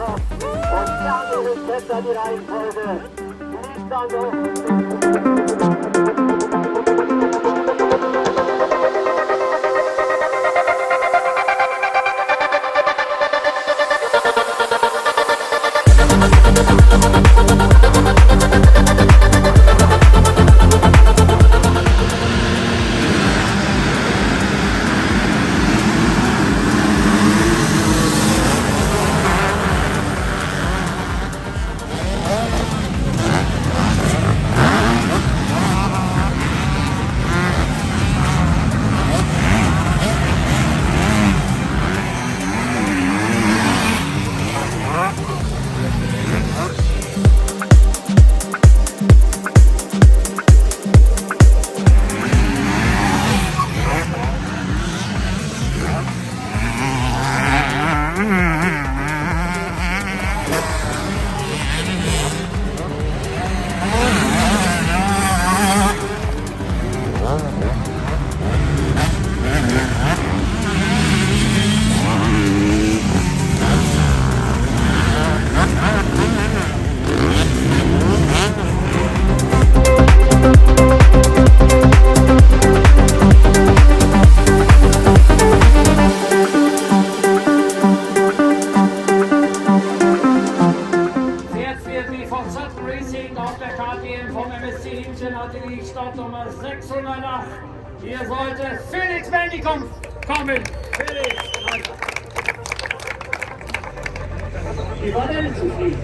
Melnikoff. Und damit ist besser die Reihenfolge. Liegt an der Startnummer 608. Hier sollte Felix Melnikoff kommen. Felix. Wie war denn zufrieden?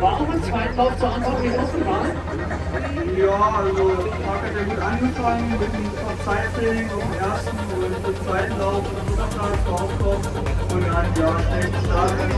War auch im zweiten Lauf zu Anfang nicht ausgefallen? Ja, also Marc hat ja gut angefangen mit dem Zeittraining auf dem ersten und im zweiten Lauf und so war es und dann ja schnell gestartet.